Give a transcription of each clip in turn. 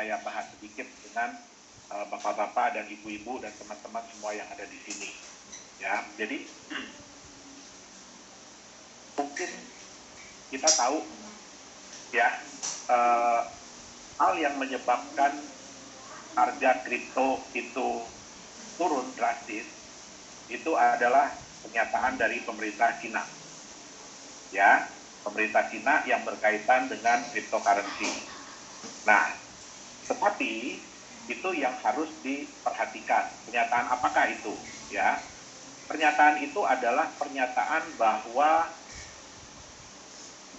saya bahas sedikit dengan bapak-bapak dan ibu-ibu dan teman-teman semua yang ada di sini. Ya, jadi mungkin kita tahu ya hal yang menyebabkan harga kripto itu turun drastis itu adalah pernyataan dari pemerintah Cina. Ya, pemerintah Cina yang berkaitan dengan cryptocurrency. Nah, tetapi itu yang harus diperhatikan. Pernyataan apakah itu? Ya, pernyataan itu adalah pernyataan bahwa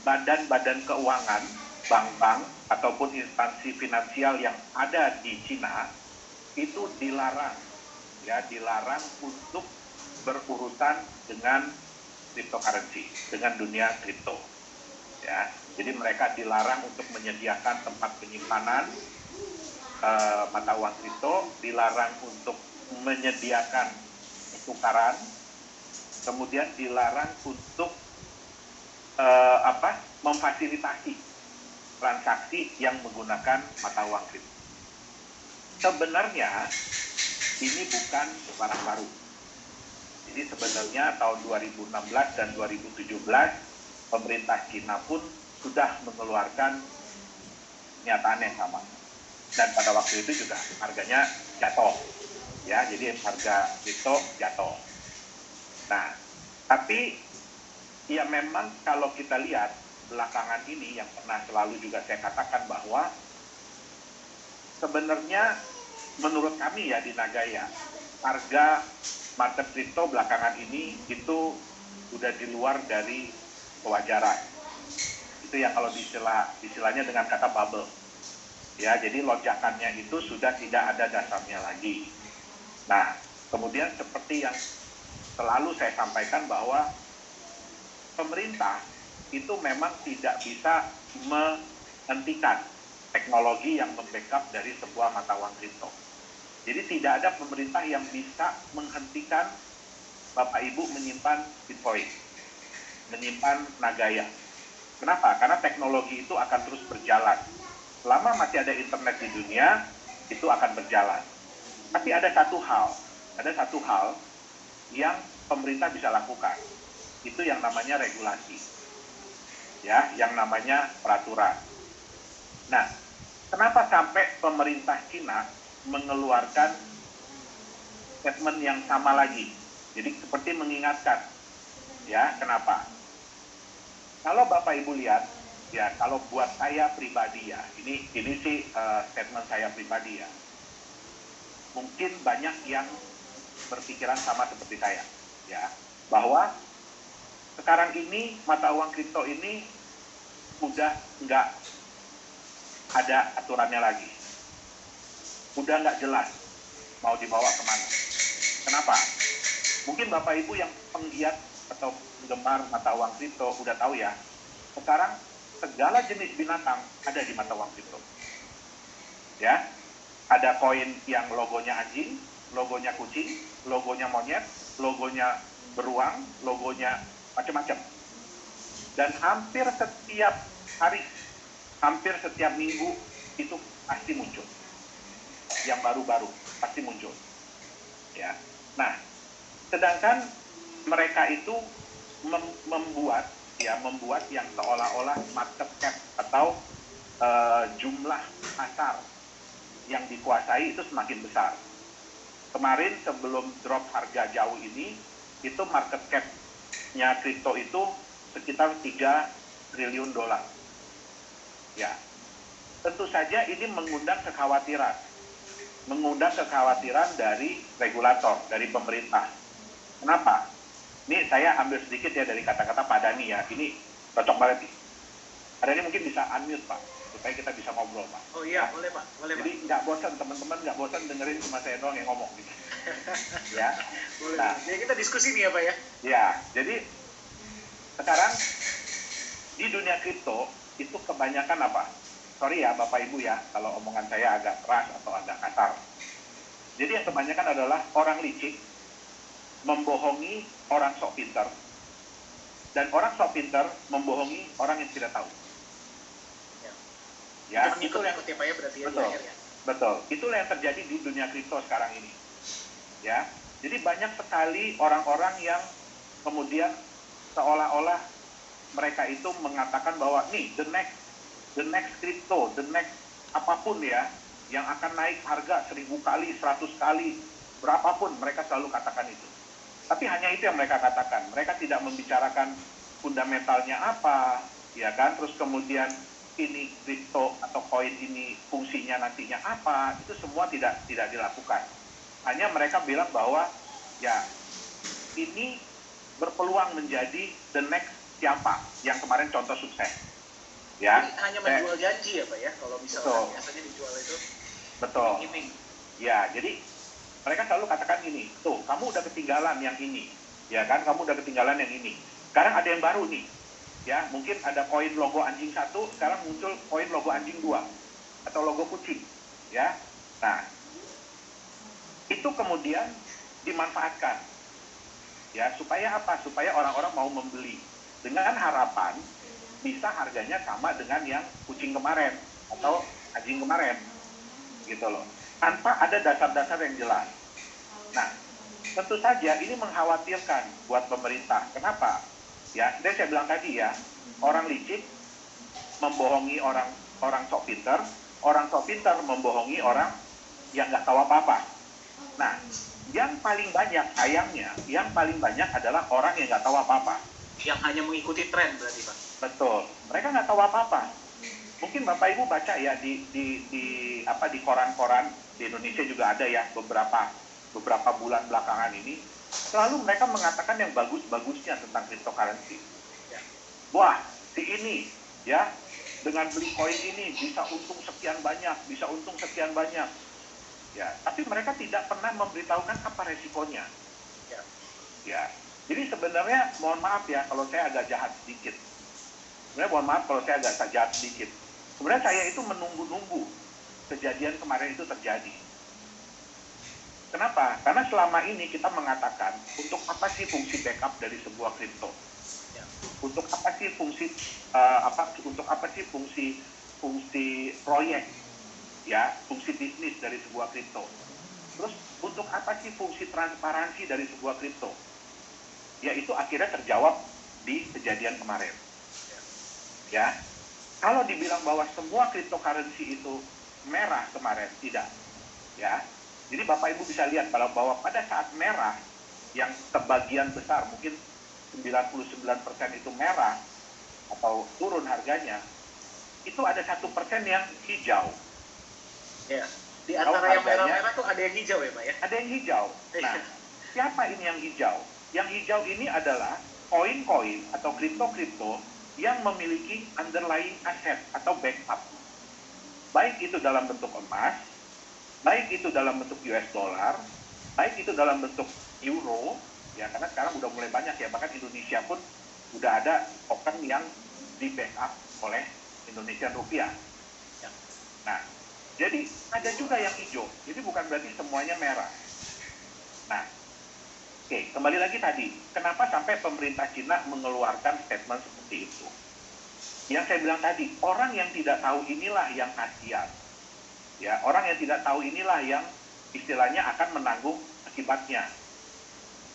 badan-badan keuangan, bank-bank ataupun instansi finansial yang ada di Cina itu dilarang, ya, dilarang untuk berurusan dengan cryptocurrency, dengan dunia kripto. Ya, jadi mereka dilarang untuk menyediakan tempat penyimpanan mata uang kripto, dilarang untuk menyediakan tukaran, kemudian dilarang untuk memfasilitasi transaksi yang menggunakan mata uang kripto. Sebenarnya ini bukan barang baru. Jadi sebenarnya tahun 2016 dan 2017 pemerintah Cina pun sudah mengeluarkan pernyataan yang sama. Dan pada waktu itu juga harganya jatuh. Ya, jadi harga kripto jatuh. Nah, tapi ya memang kalau kita lihat belakangan ini yang pernah selalu juga saya katakan bahwa sebenarnya menurut kami ya di Nagaya harga market kripto belakangan ini itu sudah di luar dari kewajaran. Itu yang kalau istilahnya dengan kata bubble. Ya, jadi lonjakannya itu sudah tidak ada dasarnya lagi. Nah, kemudian seperti yang selalu saya sampaikan bahwa pemerintah itu memang tidak bisa menghentikan teknologi yang membackup dari sebuah mata uang kripto. Jadi tidak ada pemerintah yang bisa menghentikan Bapak Ibu menyimpan Bitcoin, menyimpan Nagaya. Kenapa? Karena teknologi itu akan terus berjalan. Selama masih ada internet di dunia, itu akan berjalan. Tapi ada satu hal yang pemerintah bisa lakukan. Itu yang namanya regulasi. Ya, yang namanya peraturan. Nah, kenapa sampai pemerintah Cina mengeluarkan statement yang sama lagi? Jadi seperti mengingatkan. Ya, kenapa? Kalau Bapak Ibu lihat, ya kalau buat saya pribadi ya, ini sih statement saya pribadi ya. Mungkin banyak yang berpikiran sama seperti saya, ya, bahwa sekarang ini mata uang kripto ini udah nggak ada aturannya lagi, udah nggak jelas mau dibawa kemana. Kenapa? Mungkin Bapak Ibu yang penggiat atau penggemar mata uang kripto udah tahu ya, sekarang segala jenis binatang ada di mata uang kripto. Ya, ada koin yang logonya anjing, logonya kucing, logonya monyet, logonya beruang, logonya macam-macam. Dan hampir setiap hari, hampir setiap minggu itu pasti muncul. Yang baru-baru pasti muncul. Ya. Nah, sedangkan mereka itu membuat yang seolah-olah market cap atau jumlah pasar yang dikuasai itu semakin besar. Kemarin sebelum drop harga jauh ini, itu market cap-nya kripto itu sekitar 3 triliun dolar. Ya, tentu saja ini mengundang kekhawatiran dari regulator, dari pemerintah. Kenapa? Ini saya ambil sedikit ya dari kata-kata Pak Dhani ya, ini cocok banget nih. Pak Dhani mungkin bisa unmute Pak, supaya kita bisa ngobrol Pak. Oh iya, boleh Pak, boleh Pak. Jadi nggak bosan, teman-teman nggak bosan dengerin cuma saya doang yang ngomong gitu. Ya. Boleh. Nah, jadi kita diskusi nih ya Pak ya. Ya, jadi sekarang di dunia kripto itu kebanyakan apa? Sorry ya Bapak Ibu ya, kalau omongan saya agak keras atau agak kasar. Jadi yang kebanyakan adalah orang licik membohongi orang sok pintar, dan orang sok pintar membohongi orang yang tidak tahu. Ya. Ya, itu yang ikut ya Pak ya berarti ya di betul, akhir ya. betul. Itulah yang terjadi di dunia kripto sekarang ini. Ya, jadi banyak sekali orang-orang yang kemudian seolah-olah mereka itu mengatakan bahwa nih the next crypto, the next apapun ya, yang akan naik harga 1000 kali, 100 kali, berapapun mereka selalu katakan itu. Tapi hanya itu yang mereka katakan. Mereka tidak membicarakan fundamentalnya apa, ya kan? Terus kemudian ini kripto atau koin ini fungsinya nantinya apa, itu semua tidak dilakukan. Hanya mereka bilang bahwa ya ini berpeluang menjadi the next siapa yang kemarin contoh sukses. Ya. Jadi hanya menjual janji ya Pak ya, kalau misalnya biasanya dijual itu. Betul. Iming. Ya, jadi mereka selalu katakan gini, tuh kamu udah ketinggalan yang ini, ya kan? Kamu udah ketinggalan yang ini. Sekarang ada yang baru nih. Ya, mungkin ada koin logo anjing 1, sekarang muncul koin logo anjing 2 atau logo kucing, ya. Nah, itu kemudian dimanfaatkan, ya, supaya apa? Supaya orang-orang mau membeli dengan harapan bisa harganya sama dengan yang kucing kemarin atau anjing kemarin, gitu loh. Tanpa ada dasar-dasar yang jelas. Nah, tentu saja ini mengkhawatirkan buat pemerintah. Kenapa? Ya, dan saya bilang tadi ya, orang licik membohongi orang sok pinter, orang sok pinter membohongi orang yang nggak tahu apa-apa. Nah, yang paling banyak sayangnya, yang paling banyak adalah orang yang nggak tahu apa-apa. Yang hanya mengikuti tren berarti Pak. Betul, mereka nggak tahu apa-apa. Mungkin Bapak Ibu baca ya di koran-koran di Indonesia juga ada ya beberapa bulan belakangan ini. Selalu mereka mengatakan yang bagus-bagusnya tentang cryptocurrency. Ya. Wah, si ini ya dengan beli koin ini bisa untung sekian banyak, bisa untung sekian banyak. Ya, tapi mereka tidak pernah memberitahukan apa resikonya. Ya. Ya. Jadi sebenarnya mohon maaf ya kalau saya agak jahat sedikit. Sebenarnya mohon maaf kalau saya agak jahat sedikit. Sebenarnya saya itu menunggu-nunggu kejadian kemarin itu terjadi. Kenapa? Karena selama ini kita mengatakan untuk apa sih fungsi backup dari sebuah kripto? Ya. Untuk apa sih fungsi fungsi proyek, ya, fungsi bisnis dari sebuah kripto? Terus untuk apa sih fungsi transparansi dari sebuah kripto? Ya itu akhirnya terjawab di kejadian kemarin. Ya, kalau dibilang bahwa semua cryptocurrency itu merah kemarin, tidak. Ya, jadi Bapak Ibu bisa lihat bahwa pada saat merah, yang sebagian besar, mungkin 99% itu merah, atau turun harganya, itu ada 1% yang hijau. Ya, di antara yang merah-merah tuh ada yang hijau ya Pak ya? Ada yang hijau. Nah, siapa ini yang hijau? Yang hijau ini adalah koin-koin atau kripto-kripto yang memiliki underlying aset atau backup. Baik itu dalam bentuk emas, baik itu dalam bentuk US dollar, baik itu dalam bentuk euro, ya karena sekarang udah mulai banyak ya, bahkan Indonesia pun udah ada token yang di backup oleh Indonesian rupiah. Ya. Nah, jadi ada juga yang hijau, jadi bukan berarti semuanya merah. Nah, oke, kembali lagi tadi, kenapa sampai pemerintah Cina mengeluarkan statement seperti itu? Yang saya bilang tadi, orang yang tidak tahu inilah yang kasihan. Ya, orang yang tidak tahu inilah yang istilahnya akan menanggung akibatnya.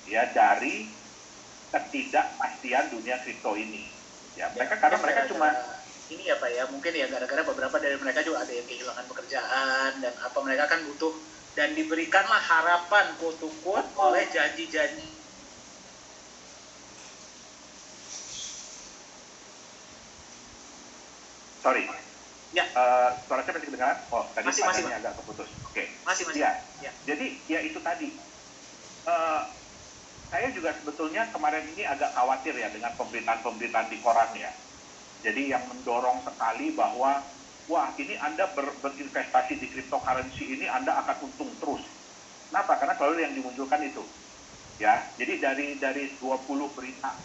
Ya, dari ketidakpastian dunia kripto ini. Ya, karena mereka cuma ini ya Pak ya, mungkin ya gara-gara beberapa dari mereka juga ada yang kehilangan pekerjaan dan apa, mereka kan butuh dan diberikanlah harapan quote-unquote oleh janji-janji. Sorry. Ya. Suara saya masih kedengaran? Oh, tadi masih agak terputus. Oke. Masih. Ya. Ya. Jadi, ya itu tadi. Saya juga sebetulnya kemarin ini agak khawatir ya dengan pemberitaan-pemberitaan di koran ya. Jadi yang mendorong sekali bahwa, wah ini Anda berinvestasi di cryptocurrency ini Anda akan untung terus. Kenapa? Karena selalu yang dimunculkan itu. Ya, jadi dari 20 berita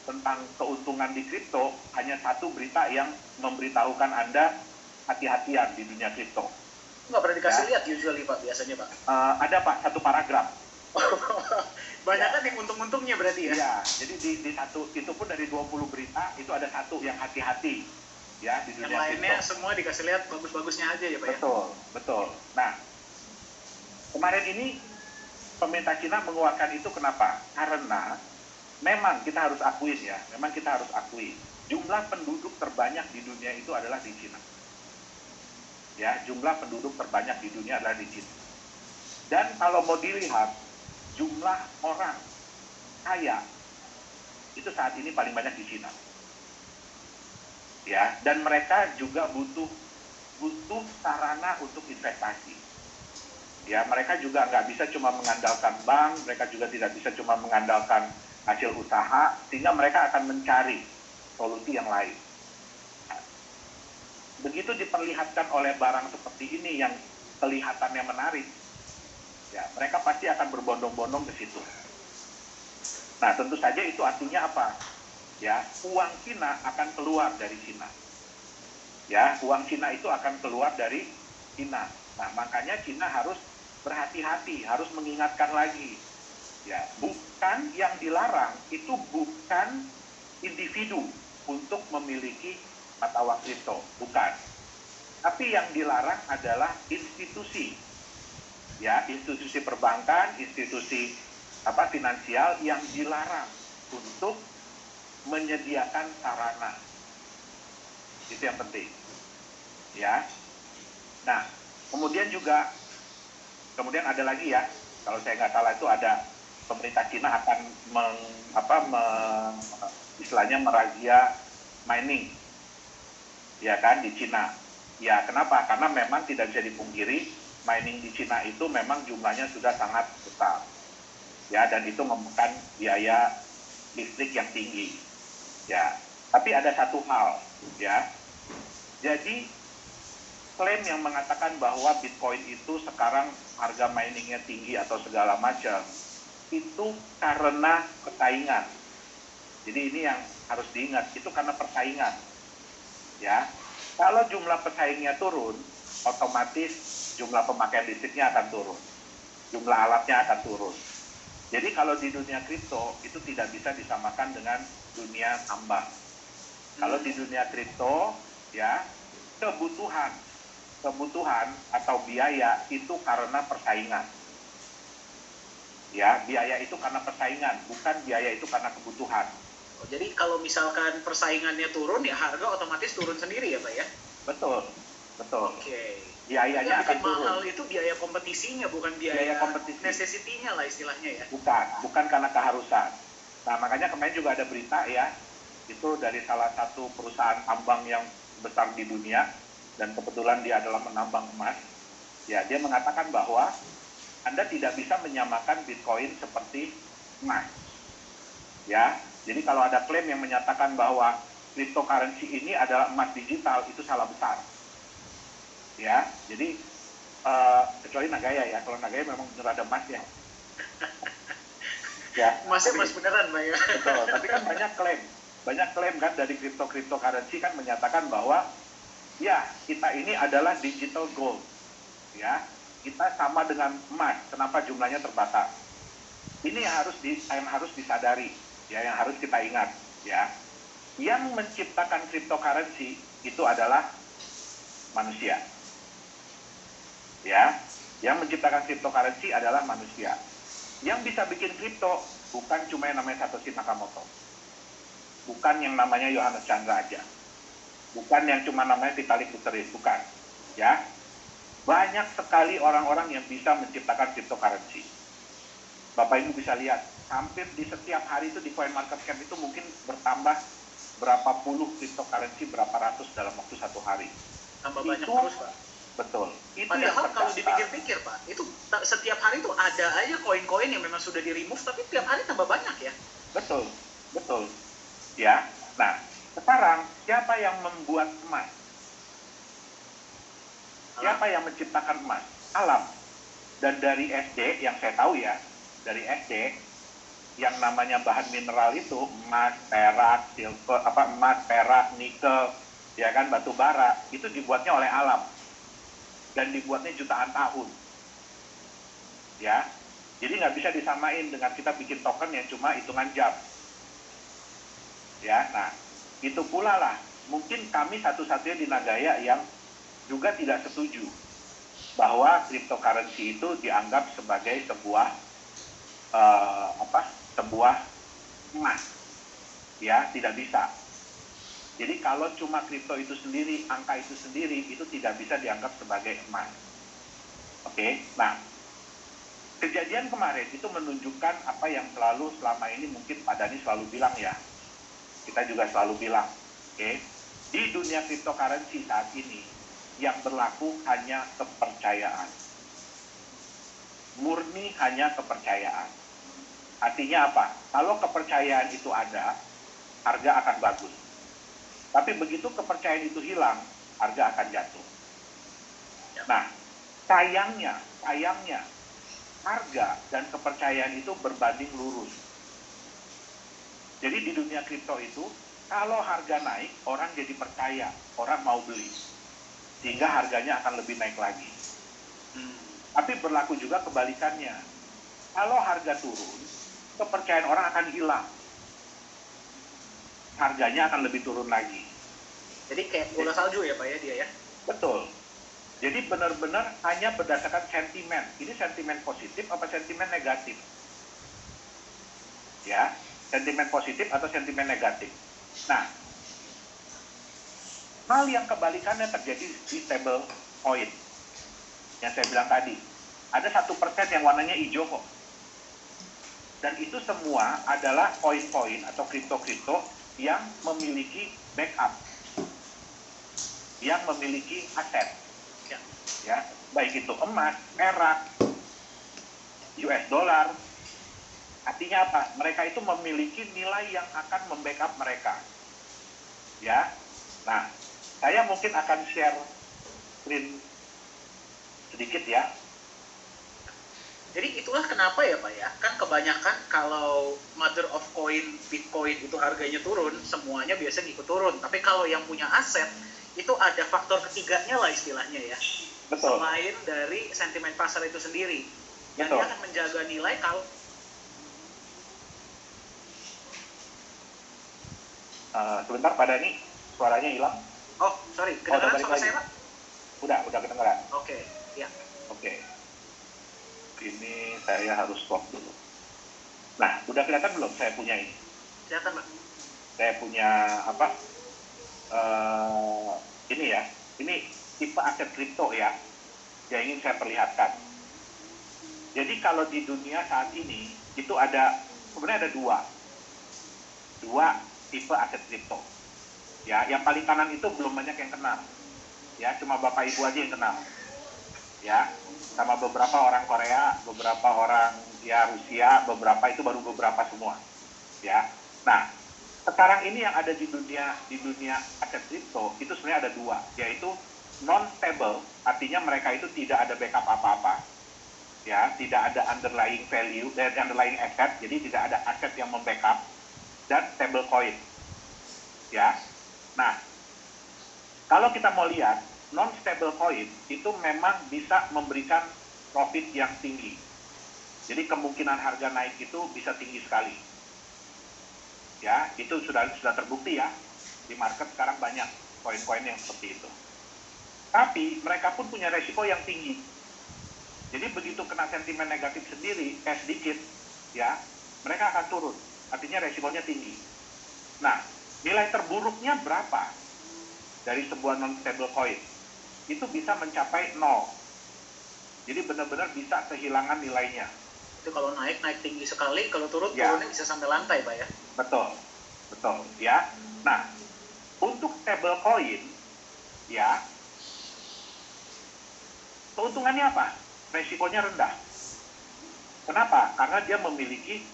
tentang keuntungan di kripto, hanya satu berita yang memberitahukan Anda hati-hatian di dunia kripto. Nggak pernah dikasih lihat usually Pak, biasanya Pak? Ada Pak, satu paragraf. Banyak kan yang untung-untungnya berarti ya? Iya, jadi di satu, itu pun dari 20 berita, itu ada satu yang hati-hati. ya di Yang dunia lainnya kripto. semua dikasih lihat bagus-bagusnya aja ya Pak ya? Betul, betul. Nah, kemarin ini pemerintah Cina mengeluarkan itu kenapa? Karena memang kita harus akui ya, memang kita harus akui jumlah penduduk terbanyak di dunia itu adalah di Cina. Ya, jumlah penduduk terbanyak di dunia adalah di Cina. Dan kalau mau dilihat jumlah orang kaya itu saat ini paling banyak di Cina. Ya, dan mereka juga butuh sarana untuk investasi. Ya, mereka juga nggak bisa cuma mengandalkan bank, mereka juga tidak bisa cuma mengandalkan hasil usaha, sehingga mereka akan mencari solusi yang lain. Begitu diperlihatkan oleh barang seperti ini yang kelihatannya menarik, ya mereka pasti akan berbondong-bondong ke situ. Nah, tentu saja itu artinya apa? Ya, uang Cina akan keluar dari Cina. Ya, uang Cina itu akan keluar dari Cina. Nah, makanya Cina harus berhati-hati, harus mengingatkan lagi. Ya, bukan yang dilarang itu bukan individu untuk memiliki mata uang kripto, bukan. Tapi yang dilarang adalah institusi. Ya, institusi perbankan, institusi finansial yang dilarang untuk menyediakan sarana. Itu yang penting. Ya. Nah, kemudian ada lagi ya, kalau saya nggak salah itu ada pemerintah Cina akan istilahnya merazia mining, ya kan, di Cina. Ya, kenapa? Karena memang tidak bisa dipungkiri mining di Cina itu memang jumlahnya sudah sangat besar. Ya, dan itu memakan biaya listrik yang tinggi. Ya, tapi ada satu hal, ya. Jadi klaim yang mengatakan bahwa Bitcoin itu sekarang harga miningnya tinggi atau segala macam, itu karena persaingan. Jadi ini yang harus diingat, itu karena persaingan. Ya, kalau jumlah pesaingnya turun, otomatis jumlah pemakaian listriknya akan turun, jumlah alatnya akan turun. Jadi kalau di dunia kripto itu tidak bisa disamakan dengan dunia tambang. Kalau di dunia kripto, ya kebutuhan atau biaya itu karena persaingan. Ya, biaya itu karena persaingan, bukan biaya itu karena kebutuhan. Oh, jadi kalau misalkan persaingannya turun, ya harga otomatis turun sendiri ya Pak ya? Betul. Oke. Biayanya akan turun. Mahal itu biaya kompetisinya, bukan biaya kompetisi. Necessity-nya lah istilahnya ya? Bukan karena keharusan. Nah, makanya kemarin juga ada berita ya, itu dari salah satu perusahaan tambang yang besar di dunia, dan kebetulan dia adalah menambang emas. Ya, dia mengatakan bahwa Anda tidak bisa menyamakan Bitcoin seperti emas. Ya, jadi kalau ada klaim yang menyatakan bahwa cryptocurrency ini adalah emas digital, itu salah besar. Ya, jadi kecuali Nagaya ya, kalau Nagaya memang benar ada emas ya. Ya, emas beneran Pak ya. Betul, tapi kan banyak klaim kan dari cryptocurrency kan menyatakan bahwa ya kita ini adalah digital gold. Ya, kita sama dengan emas. Kenapa jumlahnya terbatas? Ini yang harus disadari, ya, yang harus kita ingat, ya. Yang menciptakan cryptocurrency itu adalah manusia. Ya, yang menciptakan cryptocurrency adalah manusia. Yang bisa bikin kripto bukan cuma yang namanya Satoshi Nakamoto. Bukan yang namanya Yohanes Chandra aja. Bukan yang cuma namanya Vitalik Buterin, bukan. Ya. Banyak sekali orang-orang yang bisa menciptakan cryptocurrency. Bapak Ibu bisa lihat, hampir di setiap hari itu di CoinMarketCap itu mungkin bertambah berapa puluh cryptocurrency, berapa ratus dalam waktu satu hari. Tambah banyak terus, Pak. Betul. Itu padahal kalau dipikir-pikir, Pak, itu setiap hari itu ada aja koin-koin yang memang sudah di-remove, tapi tiap hari tambah banyak ya. Betul. Ya, nah sekarang siapa yang membuat emas? Siapa yang menciptakan emas? Alam. Dan dari SD yang saya tahu ya, dari SD yang namanya bahan mineral itu emas, perak, silver, emas, perak, nikel, ya kan, batu bara, itu dibuatnya oleh alam. Dan dibuatnya jutaan tahun. Ya. Jadi nggak bisa disamain dengan kita bikin token yang cuma hitungan jam. Ya, nah, itu pula lah mungkin kami satu-satunya di Nagaya yang juga tidak setuju bahwa cryptocurrency itu dianggap sebagai sebuah sebuah emas, ya, tidak bisa. Jadi kalau cuma kripto itu sendiri, angka itu sendiri, itu tidak bisa dianggap sebagai emas. Oke, nah kejadian kemarin itu menunjukkan apa yang selama ini mungkin Pak Dhani selalu bilang ya, kita juga selalu bilang, oke, di dunia cryptocurrency saat ini yang berlaku hanya kepercayaan, murni hanya kepercayaan. Artinya apa? Kalau kepercayaan itu ada, harga akan bagus. Tapi begitu kepercayaan itu hilang, harga akan jatuh. Nah, sayangnya, harga dan kepercayaan itu berbanding lurus. Jadi di dunia kripto itu, kalau harga naik, orang jadi percaya, orang mau beli. Sehingga harganya akan lebih naik lagi. Tapi berlaku juga kebalikannya. Kalau harga turun, kepercayaan orang akan hilang. Harganya akan lebih turun lagi. Jadi kayak bola salju ya Pak ya dia ya? Betul. Jadi benar-benar hanya berdasarkan sentimen. Ini sentimen positif apa sentimen negatif? Ya, sentimen positif atau sentimen negatif. Nah, hal yang kebalikannya terjadi di stable coin. Yang saya bilang tadi, ada 1% yang warnanya hijau kok. Dan itu semua adalah koin-koin atau kripto-kripto yang memiliki backup, yang memiliki aset, ya, baik itu emas, perak, US dollar. Artinya apa? Mereka itu memiliki nilai yang akan membackup mereka, ya. Nah, saya mungkin akan share screen sedikit ya. Jadi itulah kenapa ya Pak ya, kan kebanyakan kalau mother of coin, Bitcoin itu harganya turun, semuanya biasa ngikut turun. Tapi kalau yang punya aset, itu ada faktor ketiganya lah istilahnya ya. Betul. Selain dari sentimen pasar itu sendiri. Yang dia akan menjaga nilai kalau... Sebentar Pak Dhani, suaranya hilang. Oh, sorry, kedengaran suara saya Pak? Udah kedengaran. Oke, ya. Oke. Ini saya harus stop dulu. Nah, udah kelihatan belum saya punya ini? Kelihatan Pak. Saya punya apa? Ini ya. Ini tipe aset kripto ya, yang ingin saya perlihatkan. Jadi kalau di dunia saat ini itu sebenarnya ada dua tipe aset kripto. Ya, yang paling kanan itu belum banyak yang kenal. Ya, cuma Bapak Ibu aja yang kenal. Ya, sama beberapa orang Korea, beberapa orang ya Rusia, beberapa itu baru beberapa semua. Ya. Nah, sekarang ini yang ada di dunia aset kripto itu sebenarnya ada dua, yaitu non-stable, artinya mereka itu tidak ada backup apa-apa. Ya, tidak ada underlying value, underlying asset, jadi tidak ada aset yang membackup, dan stable coin. Ya. Nah, kalau kita mau lihat non-stable coin itu memang bisa memberikan profit yang tinggi. Jadi kemungkinan harga naik itu bisa tinggi sekali. Ya, itu sudah terbukti ya. Di market sekarang banyak koin-koin yang seperti itu. Tapi mereka pun punya resiko yang tinggi. Jadi begitu kena sentimen negatif sedikit, ya, mereka akan turun. Artinya resikonya tinggi. Nah, nilai terburuknya berapa dari sebuah non-stable coin? Itu bisa mencapai 0. Jadi benar-benar bisa kehilangan nilainya. Itu kalau naik tinggi sekali, kalau turunnya bisa sampai lantai Pak ya? Betul ya. Nah, untuk stable coin ya, keuntungannya apa? Resikonya rendah. Kenapa? Karena dia memiliki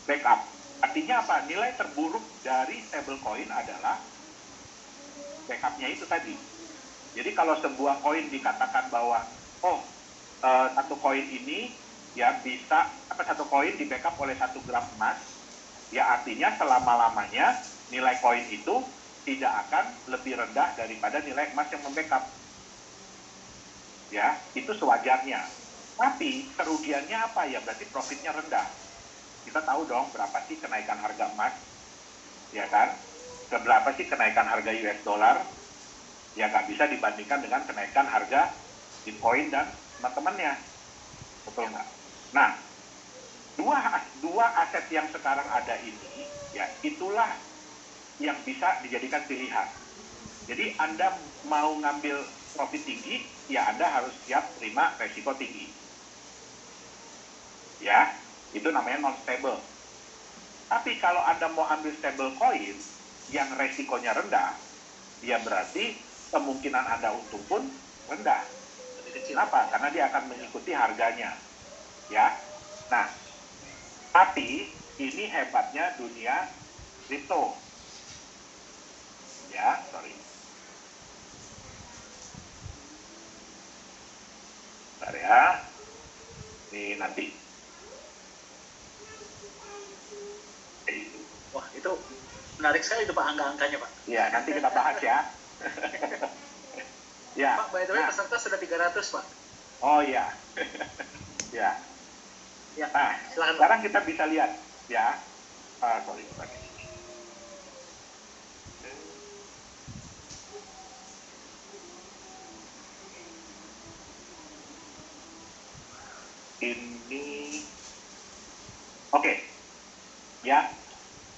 backup. Artinya apa? Nilai terburuk dari stable coin adalah backupnya itu tadi. Jadi kalau sebuah koin dikatakan bahwa satu koin ini ya bisa satu koin di backup oleh 1 gram emas, ya artinya selama-lamanya nilai koin itu tidak akan lebih rendah daripada nilai emas yang membackup. Ya, itu sewajarnya. Tapi kerugiannya apa ya? Berarti profitnya rendah. Kita tahu dong berapa sih kenaikan harga emas, ya kan? Berapa sih kenaikan harga US dollar? Ya nggak bisa dibandingkan dengan kenaikan harga Bitcoin dan teman-temannya. Betul nggak? Nah, dua aset yang sekarang ada ini, ya itulah yang bisa dijadikan pilihan. Jadi Anda mau ngambil profit tinggi, ya Anda harus siap terima resiko tinggi. Ya, itu namanya non-stable. Tapi kalau Anda mau ambil stable coin yang resikonya rendah, ya berarti kemungkinan Anda untung pun rendah. Kenapa? Karena dia akan mengikuti harganya. Ya. Nah, tapi ini hebatnya dunia kripto. Ya, sorry. Bentar ya. Ini nanti. Wah, itu menarik sekali itu Pak, angka-angkanya Pak. Ya, nanti kita bahas ya. Ya. Pak, by the way, peserta sudah 300 Pak. Oh iya. Ya. Ya, Nah, silakan. sekarang kita bisa lihat ya. Sorry. Ini, oke. Ya,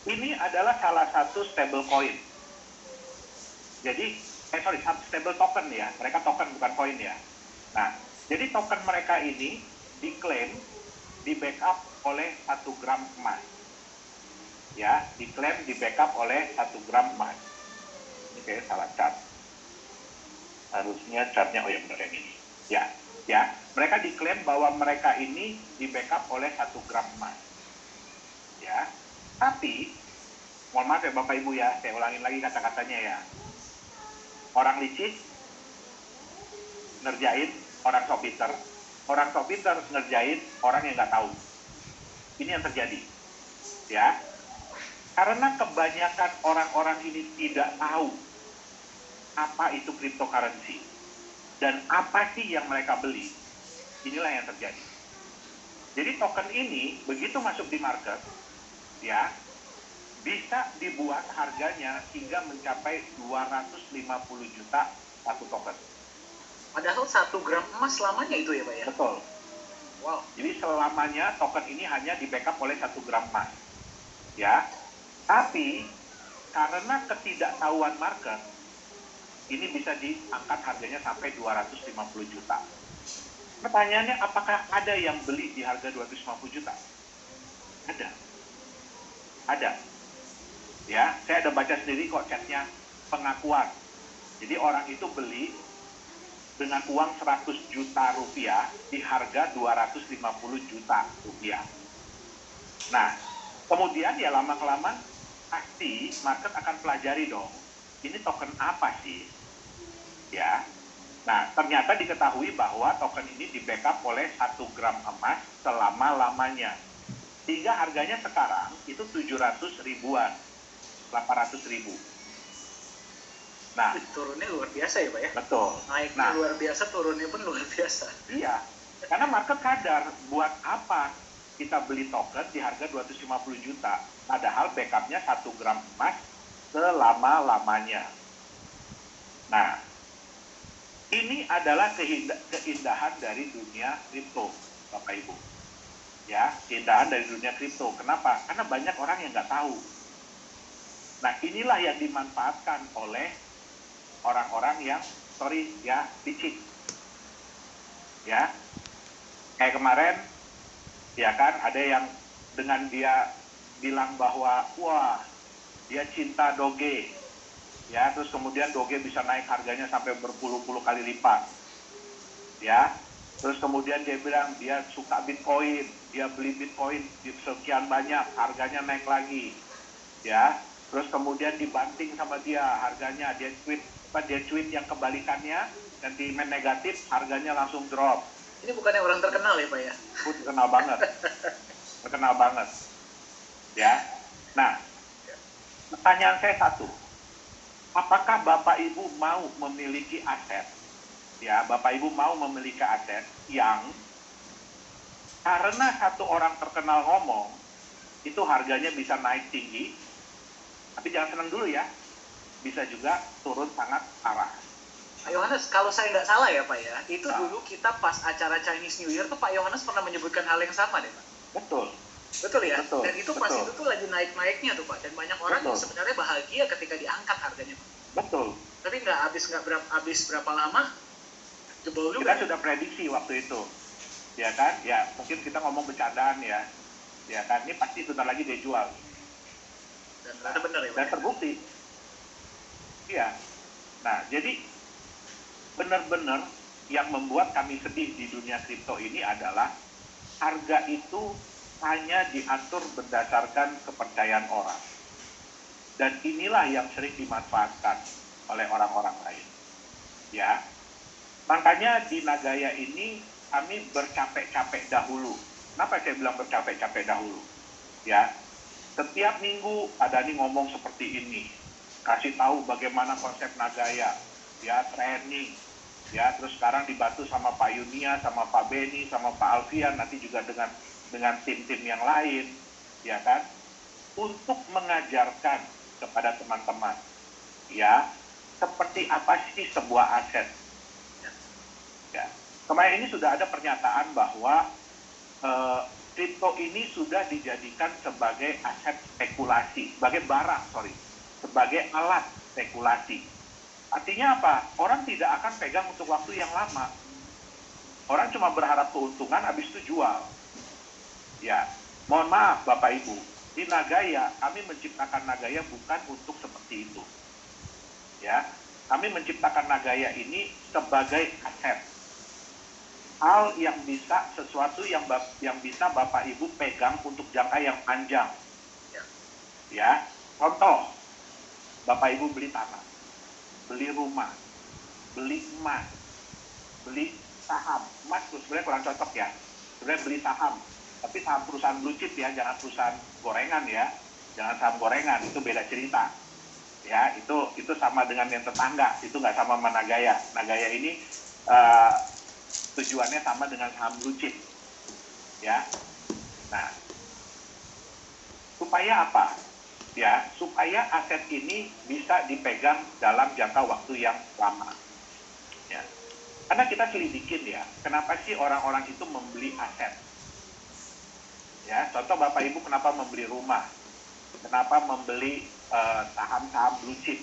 ini adalah salah satu stable coin. Jadi, stable token ya. Mereka token bukan koin ya. Nah, jadi token mereka ini diklaim di backup oleh 1 gram emas. Ya, diklaim di backup oleh 1 gram emas. Oke, salah chart. Harusnya chartnya, oh ya benar yang ini. Ya, mereka diklaim bahwa mereka ini di backup oleh 1 gram emas. Ya, tapi, mohon maaf ya Bapak Ibu ya, saya ulangin lagi kata-katanya ya. Orang licik ngerjain orang sok pinter, orang sok pinter ngerjain orang yang nggak tahu. Ini yang terjadi, ya. Karena kebanyakan orang-orang ini tidak tahu apa itu cryptocurrency dan apa sih yang mereka beli. Inilah yang terjadi. Jadi token ini begitu masuk di market, ya, bisa dibuat harganya hingga mencapai 250 juta satu token. Padahal 1 gram emas selamanya itu ya Pak ya? Betul. Wow. Jadi selamanya token ini hanya di backup oleh 1 gram emas. Ya. Tapi karena ketidaktahuan market, ini bisa diangkat harganya sampai 250 juta. Pertanyaannya, apakah ada yang beli di harga 250 juta? Ada. Ya, saya ada baca sendiri kok chatnya, pengakuan. Jadi orang itu beli dengan uang 100 juta rupiah di harga 250 juta rupiah. Nah, kemudian ya lama-kelamaan pasti market akan pelajari dong, ini token apa sih? Ya. Nah, ternyata diketahui bahwa token ini di backup oleh 1 gram emas selama-lamanya. Sehingga harganya sekarang itu 700 ribuan, 800 ribu. Nah, turunnya luar biasa ya Pak ya? Betul. Naiknya luar biasa, turunnya pun luar biasa. Iya, karena market sadar buat apa kita beli token di harga 250 juta, padahal backupnya 1 gram emas selama-lamanya. Nah, ini adalah keindahan dari dunia kripto, Bapak Ibu. Ya, keindahan dari dunia kripto. Kenapa? Karena banyak orang yang nggak tahu. Nah, inilah yang dimanfaatkan oleh orang-orang yang, licik. Ya, kayak kemarin, ya kan, ada yang dengan dia bilang bahwa, wah, dia cinta Doge. Ya, terus kemudian Doge bisa naik harganya sampai berpuluh-puluh kali lipat. Ya, terus kemudian dia bilang dia suka Bitcoin, dia beli Bitcoin di sekian banyak, harganya naik lagi. Ya, terus kemudian dibanting sama dia harganya, dia tweet yang kebalikannya, sentimen negatif, harganya langsung drop. Ini bukannya orang terkenal ya Pak ya? Terkenal banget. Terkenal banget. Ya. Nah, pertanyaan saya satu. Apakah Bapak Ibu mau memiliki aset? Ya, Bapak Ibu mau memiliki aset yang karena satu orang terkenal ngomong, itu harganya bisa naik tinggi. Tapi jangan senang dulu ya. bisa juga turun sangat parah. Pak Yohanes, kalau saya nggak salah ya Pak ya, itu Nah. dulu kita pas acara Chinese New Year tuh Pak Yohanes pernah menyebutkan hal yang sama deh Pak. Betul. Betul ya? Betul, Dan itu pas betul. itu tuh lagi naik-naiknya tuh Pak. Dan banyak orang Betul. yang sebenarnya bahagia ketika diangkat harganya Pak. Betul. Tapi nggak habis berapa lama, jebol juga. Kita sudah prediksi waktu itu. Ya kan? Ya, mungkin kita ngomong bercandaan ya. Ya kan? Ini pasti bentar lagi dia jual. Dan ternyata benar ya Pak. Dan terbukti. Iya. Nah, jadi benar-benar yang membuat kami sedih di dunia kripto ini adalah harga itu hanya diatur berdasarkan kepercayaan orang. Dan inilah yang sering dimanfaatkan oleh orang-orang lain. Ya. Makanya di Nagaya ini kami bercapek-capek dahulu. Kenapa saya bilang bercapek-capek dahulu? Ya. Setiap minggu ada nih ngomong seperti ini. Kasih tahu bagaimana konsep Nagaya. Ya, training. Ya, terus sekarang dibantu sama Pak Yunia, sama Pak Beni, sama Pak Alfian, nanti juga dengan tim-tim yang lain, ya kan, untuk mengajarkan kepada teman-teman, ya, seperti apa sih sebuah aset. Ya. Kemarin ini sudah ada pernyataan bahwa kripto ini sudah dijadikan sebagai aset spekulasi, sebagai sebagai alat spekulasi. Artinya apa? Orang tidak akan pegang untuk waktu yang lama. Orang cuma berharap keuntungan, habis itu jual. Ya, mohon maaf Bapak Ibu, di Nagaya, kami menciptakan Nagaya bukan untuk seperti itu. Ya, kami menciptakan Nagaya ini sebagai aset. Hal yang bisa, sesuatu yang bisa Bapak Ibu pegang untuk jangka yang panjang. Ya, contoh, Bapak Ibu beli tanah, beli rumah, beli emas, beli saham. Emas tuh sebenarnya kurang cocok ya. Sebenarnya beli saham, tapi saham perusahaan blue chip ya, jangan perusahaan gorengan ya. Jangan saham gorengan, itu beda cerita. Ya, itu sama dengan yang tetangga, itu nggak sama sama Nagaya. Nagaya ini tujuannya sama dengan saham blue chip. Ya. Nah, supaya apa? Ya, supaya aset ini bisa dipegang dalam jangka waktu yang lama. Ya. Karena kita selidikin ya, kenapa sih orang-orang itu membeli aset? Ya, contoh Bapak Ibu kenapa membeli rumah? Kenapa membeli saham-saham blue chip?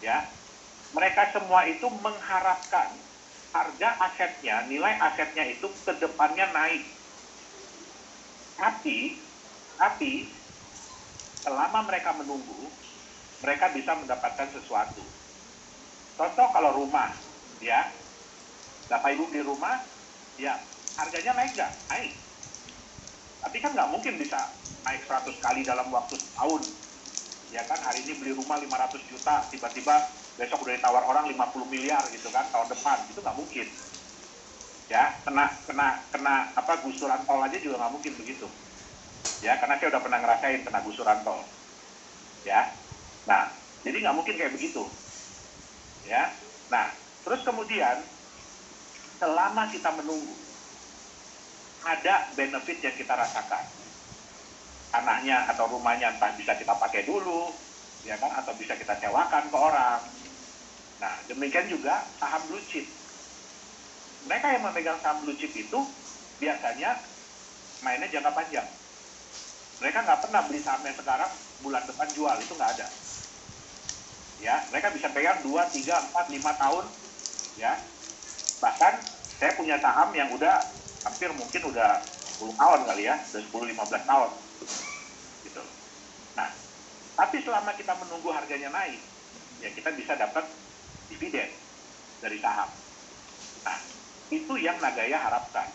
Ya. Mereka semua itu mengharapkan harga asetnya, nilai asetnya itu ke depannya naik. Tapi selama mereka menunggu, mereka bisa mendapatkan sesuatu. Contoh kalau rumah, ya, Bapak Ibu beli rumah, ya, harganya naik nggak? Naik. Tapi kan nggak mungkin bisa naik 100 kali dalam waktu setahun. Ya kan, hari ini beli rumah 500 juta, tiba-tiba besok udah ditawar orang 50 miliar gitu kan, tahun depan. Itu nggak mungkin. Ya, kena gusuran tol aja juga nggak mungkin begitu. Ya, karena saya udah pernah ngerasain kena gusuran tol. Ya, nah, jadi nggak mungkin kayak begitu. Ya, nah, terus kemudian selama kita menunggu, ada benefit yang kita rasakan. Tanahnya atau rumahnya entah bisa kita pakai dulu, ya kan, atau bisa kita sewakan ke orang. Nah, demikian juga saham blue chip. Mereka yang memegang saham blue chip itu biasanya mainnya jangka panjang. Mereka nggak pernah beli sahamnya sekarang, bulan depan jual, itu nggak ada. Ya, mereka bisa pegang 2, 3, 4, 5 tahun. Ya, bahkan saya punya saham yang udah hampir mungkin udah 10 tahun kali ya, udah 10-15 tahun. Gitu. Nah, tapi selama kita menunggu harganya naik, ya kita bisa dapat dividen dari saham. Nah, itu yang Nagaya harapkan.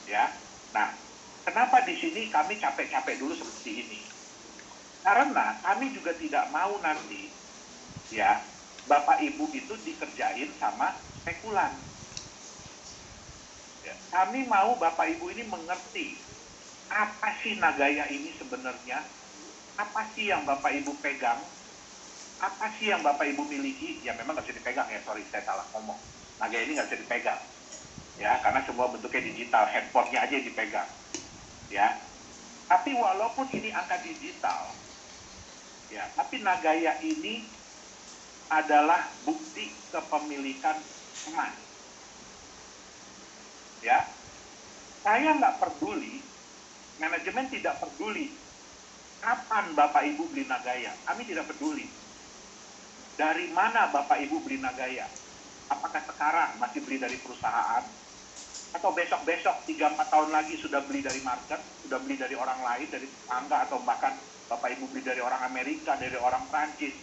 Ya, nah, kenapa di sini kami capek-capek dulu seperti ini? Karena kami juga tidak mau nanti, ya, Bapak Ibu itu dikerjain sama spekulan. Ya, kami mau Bapak Ibu ini mengerti apa sih Nagaya ini sebenarnya, apa sih yang Bapak Ibu pegang, apa sih yang Bapak Ibu miliki. Ya memang nggak bisa dipegang ya, sorry saya salah ngomong. Nagaya ini nggak bisa dipegang, ya, karena semua bentuknya digital, handphonenya aja yang dipegang. Ya, tapi walaupun ini angka digital, Ya, tapi Nagaya ini adalah bukti kepemilikan emas. Ya, saya nggak peduli, manajemen tidak peduli kapan Bapak Ibu beli Nagaya. Kami tidak peduli. Dari mana Bapak Ibu beli Nagaya? Apakah sekarang masih beli dari perusahaan? Atau besok-besok 3-4 tahun lagi sudah beli dari market, sudah beli dari orang lain, dari tetangga, atau bahkan Bapak Ibu beli dari orang Amerika, dari orang Prancis.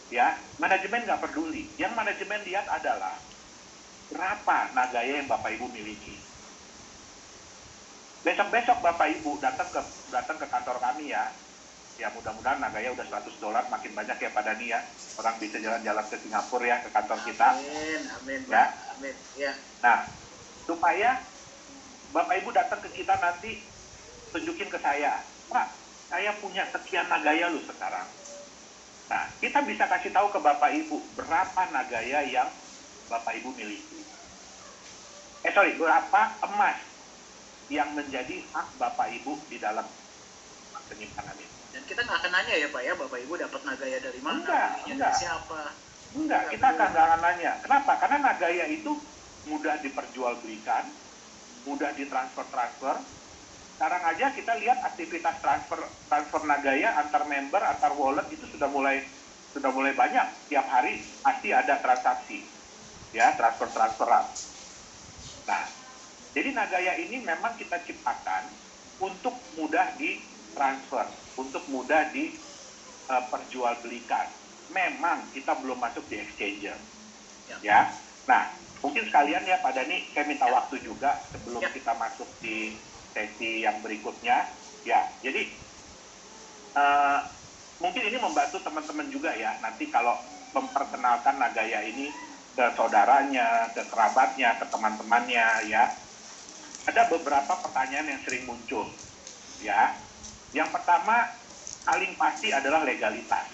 Ya, manajemen nggak peduli. Yang manajemen lihat adalah berapa Nagaya yang Bapak Ibu miliki. Besok-besok Bapak Ibu datang ke kantor kami ya. Ya mudah-mudahan Nagaya udah $100 makin banyak ya Pak Dani ya. Orang bisa jalan-jalan ke Singapura ya, ke kantor kita. Amin, amin, ya. Amin. Ya. Nah, supaya Bapak Ibu datang ke kita nanti tunjukin ke saya, Pak, saya punya sekian Nagaya lu sekarang. Nah, kita bisa kasih tahu ke Bapak Ibu berapa Nagaya yang Bapak Ibu miliki. Berapa emas yang menjadi hak Bapak Ibu di dalam penyimpanan itu. Dan kita nggak akan nanya ya Pak ya, Bapak Ibu dapat Nagaya dari mana, enggak. dari siapa? Enggak, kita akan nanya. Kenapa? Karena Nagaya itu mudah diperjualbelikan, mudah ditransfer. Sekarang aja kita lihat aktivitas transfer Nagaya antar member, antar wallet itu sudah mulai banyak. Tiap hari pasti ada transaksi, ya transferan. Nah, jadi Nagaya ini memang kita ciptakan untuk mudah ditransfer, untuk mudah diperjualbelikan. Memang kita belum masuk di exchanger, ya. Nah, mungkin sekalian ya Pak Dani, saya minta waktu juga sebelum kita masuk di sesi yang berikutnya, ya. Jadi mungkin ini membantu teman-teman juga ya. Nanti kalau memperkenalkan Nagaya ini ke saudaranya, ke kerabatnya, ke teman-temannya, ya. Ada beberapa pertanyaan yang sering muncul, ya. Yang pertama, paling pasti adalah legalitas.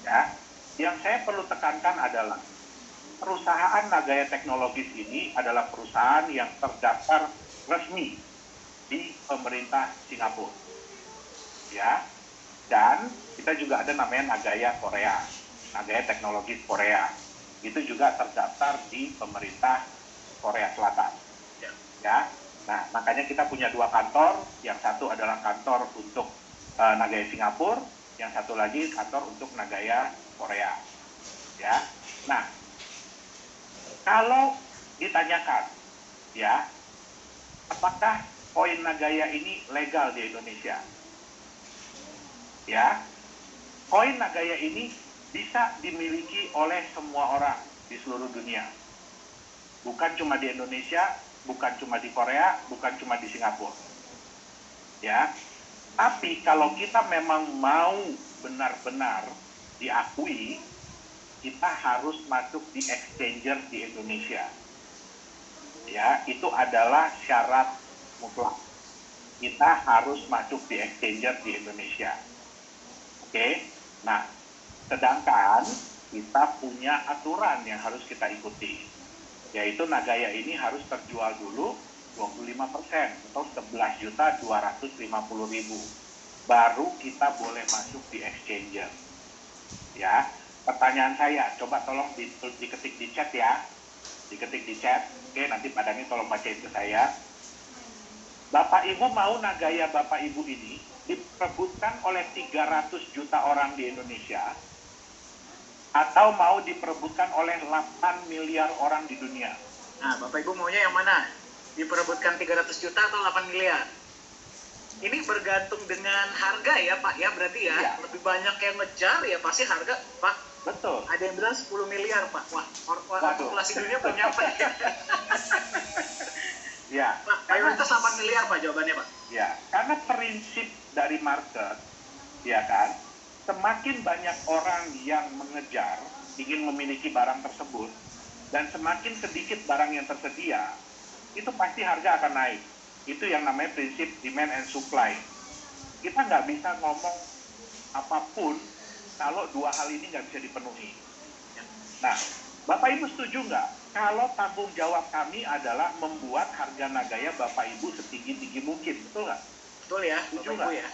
Ya. Yang saya perlu tekankan adalah perusahaan Nagaya Technologies ini adalah perusahaan yang terdaftar resmi di pemerintah Singapura. Ya. Dan kita juga ada namanya Nagaya Korea, Nagaya Technologies Korea. Itu juga terdaftar di pemerintah Korea Selatan. Ya. Nah, makanya kita punya 2 kantor, yang satu adalah kantor untuk Nagaya Singapura, yang satu lagi kantor untuk Nagaya Korea. Ya. Nah, kalau ditanyakan, ya, apakah koin Nagaya ini legal di Indonesia? Ya, koin Nagaya ini bisa dimiliki oleh semua orang di seluruh dunia. Bukan cuma di Indonesia, bukan cuma di Korea, bukan cuma di Singapura. Ya. Tapi kalau kita memang mau benar-benar diakui, kita harus masuk di exchanger di Indonesia. Ya, itu adalah syarat mutlak. Kita harus masuk di exchanger di Indonesia. Oke. Nah, sedangkan kita punya aturan yang harus kita ikuti. Yaitu Nagaya ini harus terjual dulu 25% atau 11.250.000. Baru kita boleh masuk di exchanger. Ya, pertanyaan saya, coba tolong diketik di chat ya. Diketik di chat. Oke, nanti Pak Dani tolong bacain ke saya. Bapak Ibu mau Nagaya Bapak Ibu ini diperebutkan oleh 300 juta orang di Indonesia, atau mau diperebutkan oleh 8 miliar orang di dunia? Nah, Bapak Ibu maunya yang mana? Diperebutkan 300 juta atau 8 miliar? Ini bergantung dengan harga ya Pak ya, berarti ya. Iya. Lebih banyak yang ngejar ya pasti harga Pak. Betul. Ada yang bilang 10 miliar Pak. Wah, populasi dunia belum nyampe. Ya. Pak, mayoritas 8 miliar Pak jawabannya Pak. Ya, karena prinsip dari market, ya kan, semakin banyak orang yang mengejar, ingin memiliki barang tersebut, dan semakin sedikit barang yang tersedia, itu pasti harga akan naik. Itu yang namanya prinsip demand and supply. Kita nggak bisa ngomong apapun kalau 2 hal ini nggak bisa dipenuhi. Nah, Bapak Ibu setuju nggak? Kalau tanggung jawab kami adalah membuat harga Nagaya Bapak Ibu setinggi-tinggi mungkin, betul nggak? Betul ya, setuju Bapak Ibu ya.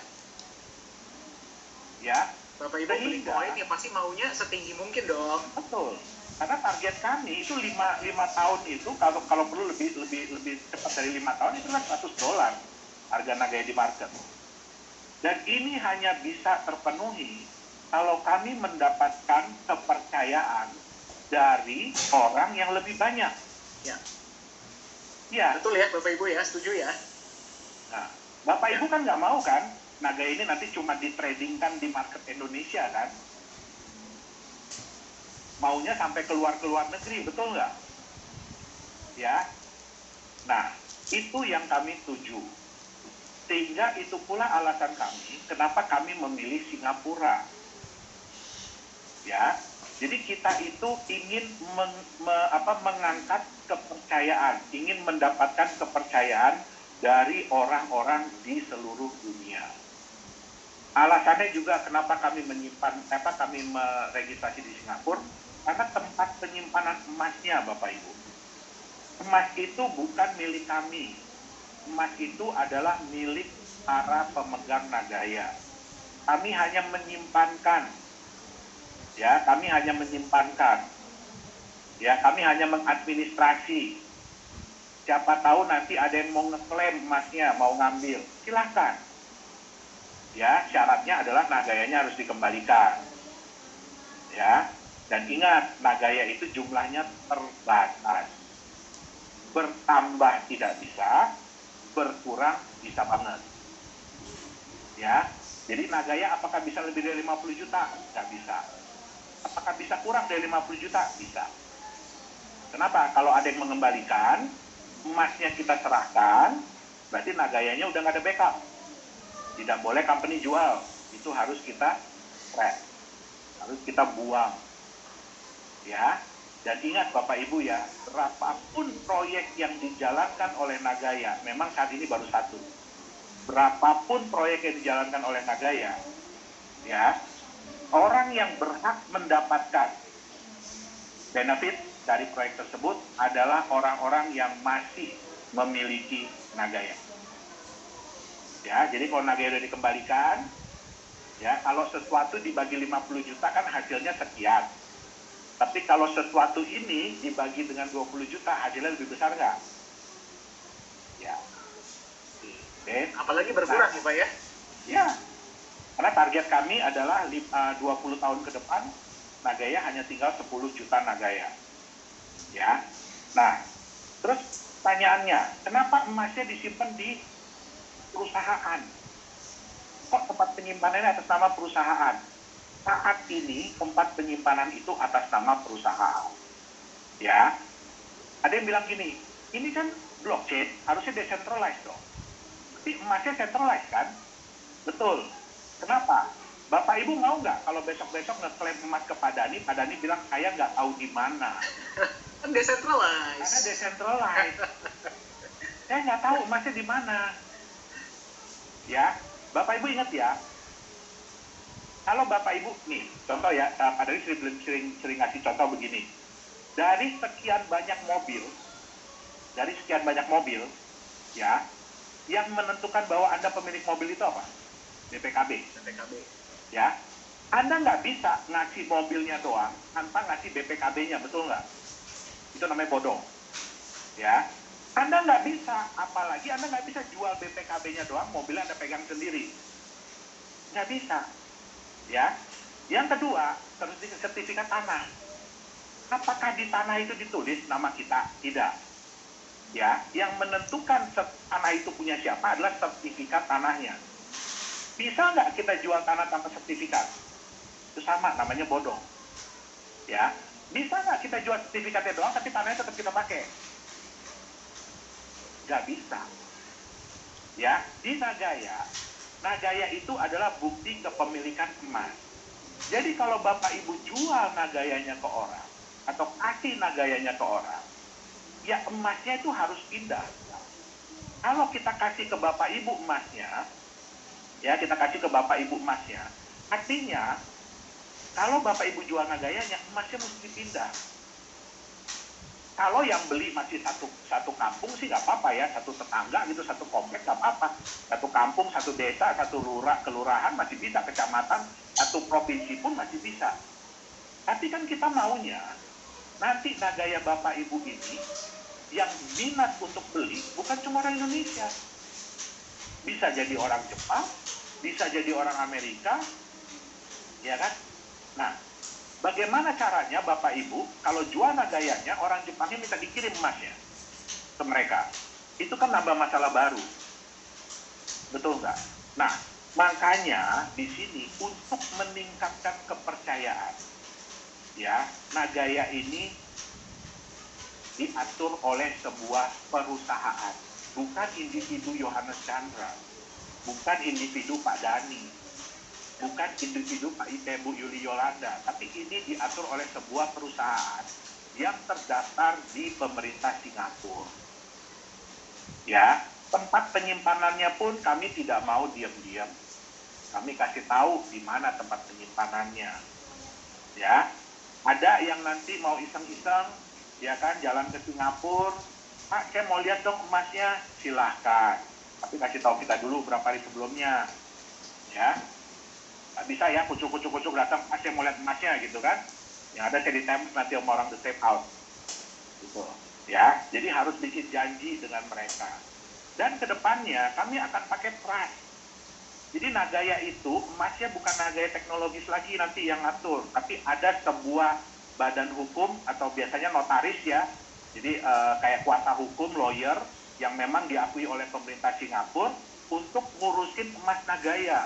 Ya, Bapak Ibu beli koin ya pasti maunya setinggi mungkin dong. betul. Karena target kami itu 5 tahun itu kalau perlu lebih cepat dari 5 tahun itu kan $100 harga Nagaya di market. Dan ini hanya bisa terpenuhi kalau kami mendapatkan kepercayaan dari orang yang lebih banyak. Ya. Ya. Betul ya Bapak Ibu ya, setuju ya. Nah, Bapak Ibu kan nggak mau kan Nagaya ini nanti cuma ditradingkan di market Indonesia kan? Maunya sampai keluar negeri, betul nggak? Ya. Nah, itu yang kami tuju. Sehingga itu pula alasan kami, kenapa kami memilih Singapura. Ya, jadi kita itu ingin mengangkat kepercayaan, ingin mendapatkan kepercayaan dari orang-orang di seluruh dunia. Alasannya juga kenapa kami kami meregistrasi di Singapura, karena tempat penyimpanan emasnya, Bapak Ibu. Emas itu bukan milik kami. Emas itu adalah milik para pemegang Nagaya. Kami hanya menyimpankan. Ya, kami hanya menyimpankan. Ya, kami hanya mengadministrasi. Siapa tahu nanti ada yang mau ngeklaim emasnya, mau ngambil. Silahkan. Ya, syaratnya adalah Nagayanya harus dikembalikan. Ya, dan ingat, Nagaya itu jumlahnya terbatas. Bertambah tidak bisa, berkurang bisa banget. Ya, jadi Nagaya apakah bisa lebih dari 50 juta? Nggak bisa. Apakah bisa kurang dari 50 juta? Bisa. Kenapa? Kalau ada yang mengembalikan, emasnya kita serahkan, berarti Nagayanya udah nggak ada backup. Tidak boleh company jual. Itu harus kita scrap. Harus kita buang. Ya, dan ingat Bapak Ibu ya, berapapun proyek yang dijalankan oleh Nagaya, memang saat ini baru satu. Berapapun proyek yang dijalankan oleh Nagaya, ya, orang yang berhak mendapatkan benefit dari proyek tersebut adalah orang-orang yang masih memiliki Nagaya. Ya, jadi kalau Nagaya sudah dikembalikan, ya, kalau sesuatu dibagi 50 juta kan hasilnya sekian. Tapi kalau sesuatu ini dibagi dengan 20 juta, hasilnya lebih besar nggak? Ya. Okay. Apalagi berkurang ya Pak ya? Ya. Karena target kami adalah 20 tahun ke depan, Nagaya hanya tinggal 10 juta Nagaya. Ya. Nah, terus pertanyaannya, kenapa emasnya disimpan di perusahaan? Kok tempat penyimpanannya atas nama perusahaan? Saat ini tempat penyimpanan itu atas nama perusahaan. Ya, ada yang bilang gini, ini kan blockchain harusnya decentralized dong. Tapi emasnya centralized kan? Betul. Kenapa? Bapak Ibu mau nggak kalau besok-besok ngeklaim emas ke Pak Dani bilang saya nggak tahu di mana. Kan decentralized. Karena decentralized. Saya nggak tahu emasnya di mana. Ya, Bapak Ibu ingat ya. Kalau Bapak Ibu, nih, contoh ya, Pak Dani sering ngasih contoh begini. Dari sekian banyak mobil, ya, yang menentukan bahwa Anda pemilik mobil itu apa? BPKB. Ya, Anda nggak bisa ngasih mobilnya doang tanpa ngasih BPKB-nya, betul nggak? Itu namanya bodong. Ya, Anda nggak bisa, apalagi Anda nggak bisa jual BPKB-nya doang, mobilnya Anda pegang sendiri. Nggak bisa. Ya, yang kedua, sertifikat tanah. Apakah di tanah itu ditulis nama kita? Tidak. Ya, yang menentukan tanah itu punya siapa adalah sertifikat tanahnya. Bisa nggak kita jual tanah tanpa sertifikat? Itu sama, namanya bodong. Ya, bisa nggak kita jual sertifikatnya doang, tapi tanahnya tetap kita pakai? Nggak bisa. Ya, di Nagaya itu adalah bukti kepemilikan emas. Jadi kalau Bapak Ibu jual Nagayanya ke orang, atau kasih Nagayanya ke orang, ya emasnya itu harus pindah. Kalau kita kasih ke Bapak Ibu emasnya, artinya kalau Bapak Ibu jual Nagayanya, emasnya mesti pindah. Kalau yang beli masih satu kampung sih nggak apa-apa ya, satu tetangga gitu, satu komplek nggak apa-apa. Satu kampung, satu desa, satu kelurahan masih bisa, kecamatan, satu provinsi pun masih bisa. Tapi kan kita maunya nanti gaya Bapak Ibu ini yang minat untuk beli bukan cuma orang Indonesia. Bisa jadi orang Jepang, bisa jadi orang Amerika, ya kan? Nah, bagaimana caranya Bapak Ibu kalau jual gayanya orang Jepangnya minta dikirim emasnya ke mereka? Itu kan nambah masalah baru. Betul nggak? Nah, makanya di sini untuk meningkatkan kepercayaan, ya, Nagaya ini diatur oleh sebuah perusahaan, bukan individu Yohanes Chandra, bukan individu Pak Dani, bukan individu Pak Ibu Yuli Yolanda, tapi ini diatur oleh sebuah perusahaan yang terdaftar di pemerintah Singapura. Ya, tempat penyimpanannya pun kami tidak mau diam-diam. Kami kasih tahu di mana tempat penyimpanannya. Ya, ada yang nanti mau iseng-iseng, ya kan, jalan ke Singapura, Pak, saya mau lihat dong emasnya, silahkan. Tapi kasih tahu kita dulu berapa hari sebelumnya. Ya, nggak bisa ya kucuk-kucuk datang, Pak, saya mau lihat emasnya gitu kan. Yang ada saya ditembak nanti sama orang the safe house. Gitu. Ya, jadi harus bikin janji dengan mereka. Dan kedepannya kami akan pakai trust. Jadi Nagaya itu emasnya bukan Nagaya teknologis lagi nanti yang ngatur, tapi ada sebuah badan hukum atau biasanya notaris ya. Jadi kayak kuasa hukum, lawyer yang memang diakui oleh pemerintah Singapura untuk ngurusin emas Nagaya.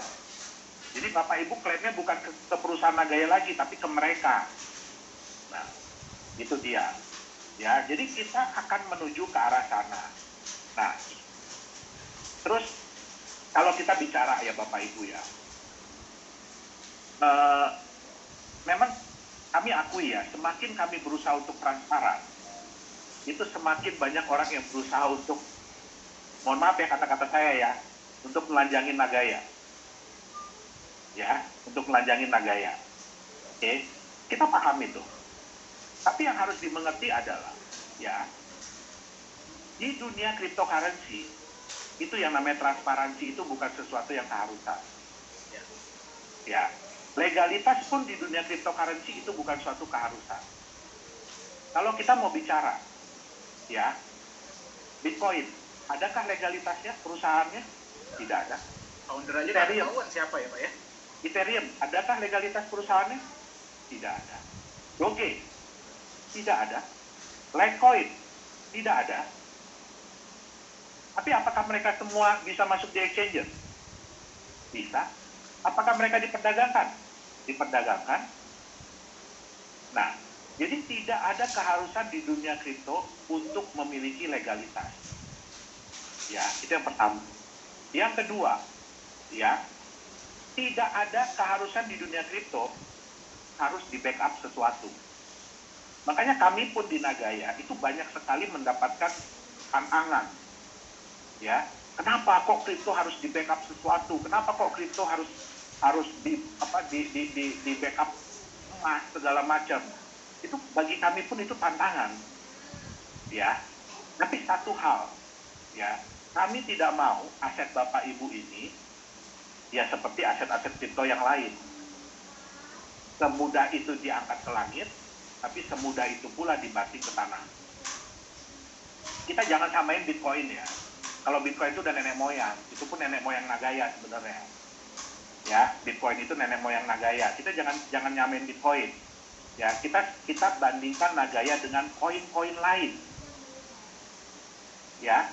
Jadi Bapak Ibu klaimnya bukan ke perusahaan Nagaya lagi, tapi ke mereka. Nah, itu dia. Ya, jadi kita akan menuju ke arah sana. Nah, terus kalau kita bicara ya Bapak Ibu ya, memang kami akui ya, semakin kami berusaha untuk transparan, itu semakin banyak orang yang berusaha untuk, mohon maaf ya kata-kata saya ya, untuk melanjangin Nagaya. Ya, untuk melanjangin Nagaya. Oke, kita paham itu. Tapi yang harus dimengerti adalah, ya, di dunia cryptocurrency, itu yang namanya transparansi itu bukan sesuatu yang keharusan. Ya, legalitas pun di dunia cryptocurrency itu bukan suatu keharusan. Kalau kita mau bicara, ya, Bitcoin, adakah legalitasnya perusahaannya? Tidak ada. Founder aja nggak tahuan siapa ya Pak ya? Ethereum, adakah legalitas perusahaannya? Tidak ada. Doge, tidak ada. Litecoin, tidak ada. Tapi apakah mereka semua bisa masuk di exchange? Bisa. Apakah mereka diperdagangkan? Diperdagangkan. Nah, jadi tidak ada keharusan di dunia kripto untuk memiliki legalitas. Ya, itu yang pertama. Yang kedua, ya, tidak ada keharusan di dunia kripto harus di backup sesuatu. Makanya kami pun di Nagaya itu banyak sekali mendapatkan tantangan. Ya, kenapa kok kripto harus di backup sesuatu? Kenapa kok kripto harus di backup emas segala macam? Itu bagi kami pun itu tantangan. Ya. Tapi satu hal, ya, kami tidak mau aset Bapak Ibu ini ya seperti aset-aset kripto yang lain. Semudah itu diangkat ke langit, tapi semudah itu pula dibanting ke tanah. Kita jangan samain Bitcoin ya. Kalau Bitcoin itu udah nenek moyang, itu pun nenek moyang Nagaya sebenarnya. Ya, Bitcoin itu nenek moyang Nagaya. Kita jangan nyamain Bitcoin. Ya, kita bandingkan Nagaya dengan koin-koin lain. Ya,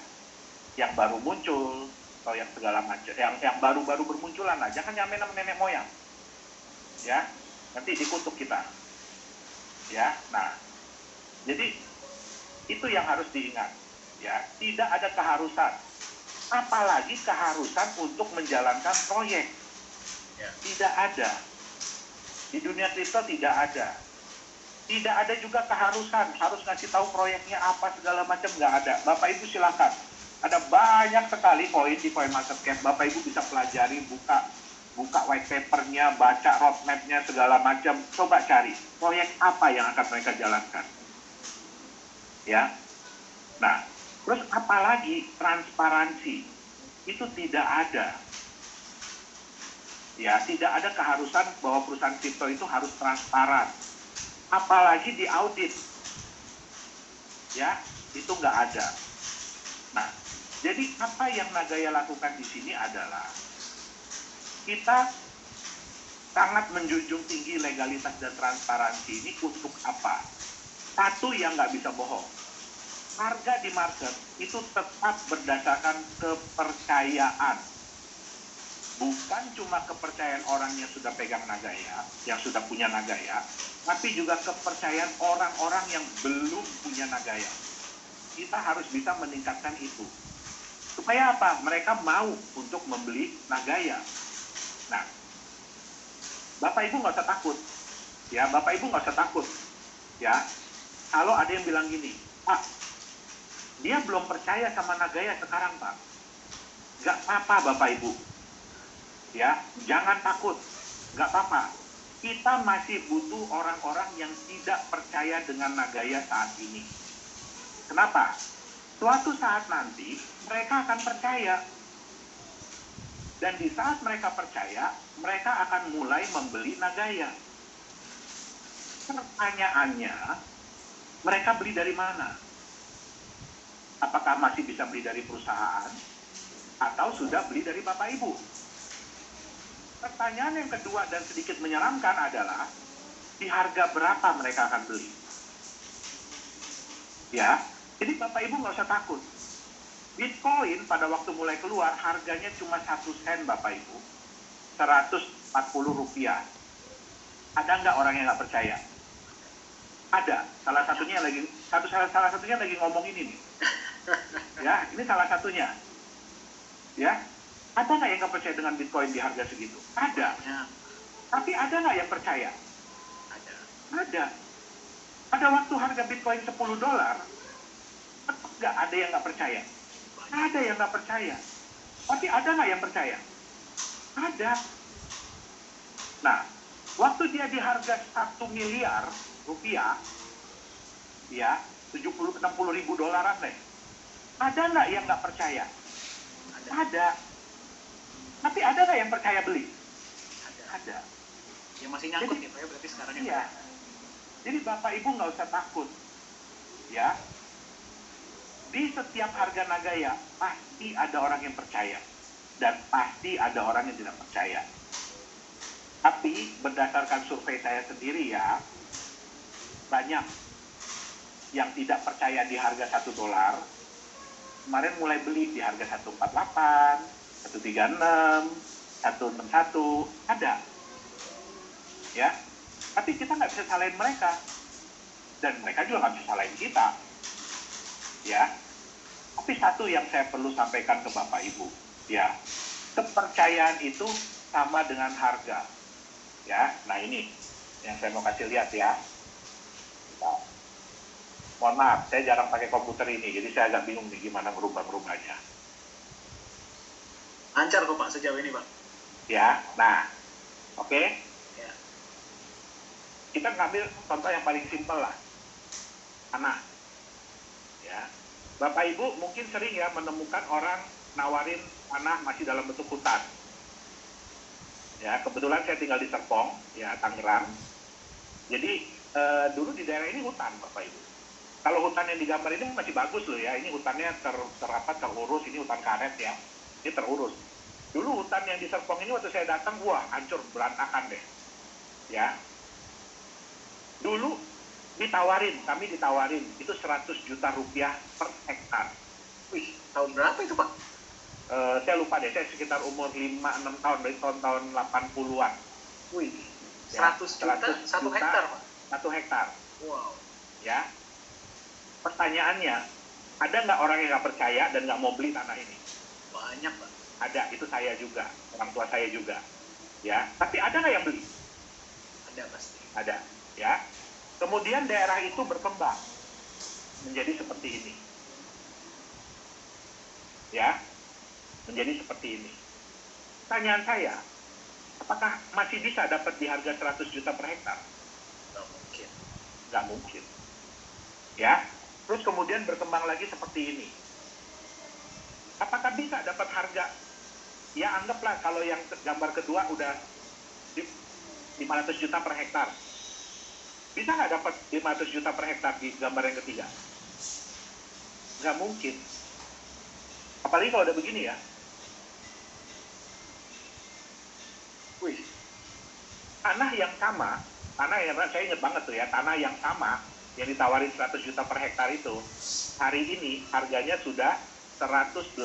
yang baru muncul atau yang segala macam, yang baru-baru bermunculan lah. Jangan nyamain sama nenek moyang. Ya, nanti dikutuk kita. Ya, nah, jadi itu yang harus diingat. Ya, tidak ada keharusan, apalagi keharusan untuk menjalankan proyek. Ya. Tidak ada. Di dunia kripto tidak ada. Tidak ada juga keharusan harus ngasih tahu proyeknya apa segala macam, nggak ada. Bapak Ibu silakan. Ada banyak sekali koin di CoinMarketCap. Bapak Ibu bisa pelajari, buka white papernya, baca roadmapnya segala macam. Coba cari proyek apa yang akan mereka jalankan. Ya. Nah, terus apalagi transparansi itu tidak ada. Ya, tidak ada keharusan bahwa perusahaan kripto itu harus transparan. Apalagi di audit. Ya, itu nggak ada. Nah, jadi apa yang Nagaya lakukan di sini adalah kita sangat menjunjung tinggi legalitas dan transparansi ini untuk apa? Satu, yang nggak bisa bohong. Harga di market itu tetap berdasarkan kepercayaan. Bukan cuma kepercayaan orang yang sudah pegang Nagaya, yang sudah punya Nagaya, tapi juga kepercayaan orang-orang yang belum punya Nagaya. Kita harus bisa meningkatkan itu. Supaya apa? Mereka mau untuk membeli Nagaya. Nah, Bapak Ibu nggak usah takut. Ya, Bapak Ibu nggak usah takut. Ya, kalau ada yang bilang gini, Pak, dia belum percaya sama Nagaya sekarang, Pak. Nggak apa-apa, Bapak Ibu. Ya, jangan takut. Nggak apa-apa. Kita masih butuh orang-orang yang tidak percaya dengan Nagaya saat ini. Kenapa? Suatu saat nanti, mereka akan percaya. Dan di saat mereka percaya, mereka akan mulai membeli Nagaya. Pertanyaannya, mereka beli dari mana? Apakah masih bisa beli dari perusahaan? Atau sudah beli dari Bapak Ibu? Pertanyaan yang kedua dan sedikit menyeramkan adalah, di harga berapa mereka akan beli? Ya, jadi Bapak Ibu nggak usah takut. Bitcoin pada waktu mulai keluar harganya cuma 1 sen, Bapak Ibu. 140 rupiah. Ada nggak orang yang nggak percaya? Ada. Salah satunya lagi ngomong ini nih. Ya, ini salah satunya. Ya, ada nggak yang nggak percaya dengan Bitcoin di harga segitu? Ada. Tapi ada nggak yang percaya? Ada. Pada waktu harga Bitcoin $10, tetap nggak ada yang nggak percaya? Ada yang nggak percaya. Tapi ada nggak yang percaya? Ada. Nah, waktu dia di harga 1 miliar rupiah, ya, 70-60 ribu dolaran deh. Ada nggak yang nggak percaya? Ada. Tapi ada nggak yang percaya beli? Ada. Ya masih nyangkut nih Pak ya, berarti sekarang ya. Iya. Jadi Bapak Ibu nggak usah takut. Ya. Di setiap harga Nagaya, pasti ada orang yang percaya. Dan pasti ada orang yang tidak percaya. Tapi berdasarkan survei saya sendiri ya, banyak yang tidak percaya di harga $1. Kemarin mulai beli di harga 148, 136, 161, ada. Ya, tapi kita nggak bisa salahin mereka. Dan mereka juga nggak bisa salahin kita. Ya, tapi satu yang saya perlu sampaikan ke Bapak Ibu, ya, kepercayaan itu sama dengan harga. Ya, nah ini yang saya mau kasih lihat ya. Nah, mohon maaf, saya jarang pakai komputer ini, jadi saya agak bingung nih gimana merubah-merubahnya. Lancar kok Pak sejauh ini Pak. Ya, nah, oke. Ya. Kita ngambil contoh yang paling simpel lah, tanah. Ya, Bapak Ibu mungkin sering ya menemukan orang nawarin tanah masih dalam bentuk hutan. Ya, kebetulan saya tinggal di Serpong, ya Tangerang. Jadi dulu di daerah ini hutan, Bapak Ibu. Kalau hutan yang digambar ini masih bagus loh ya. Ini hutannya terurus, ini hutan karet ya. Ini terurus. Dulu hutan yang di Serpong ini waktu saya datang, wah hancur, berantakan deh. Ya. Dulu kami ditawarin itu 100 juta rupiah per hektar. Wih, tahun berapa itu Pak? Saya lupa deh, saya sekitar umur 5-6 tahun, dari tahun 80-an. Wih, 100 juta 1 hektar Pak? 1 hektar. Wow. Ya. Pertanyaannya, ada nggak orang yang nggak percaya dan nggak mau beli tanah ini? Banyak Pak. Ada, itu saya juga, orang tua saya juga. Ya, tapi ada nggak yang beli? Ada pasti. Ada, ya. Kemudian daerah itu berkembang menjadi seperti ini. Ya, menjadi seperti ini. Pertanyaan saya, apakah masih bisa dapat di harga 100 juta per hektar? Nggak mungkin. Nggak mungkin. Ya, terus kemudian berkembang lagi seperti ini. Apakah bisa dapat harga? Ya anggaplah kalau yang gambar kedua udah 500 juta per hektar. Bisa nggak dapat 500 juta per hektar di gambar yang ketiga? Nggak mungkin. Apalagi kalau udah begini ya. Wih, tanah yang sama, saya ingat banget tuh ya, tanah yang sama yang ditawarin 100 juta per hektar itu, hari ini harganya sudah 180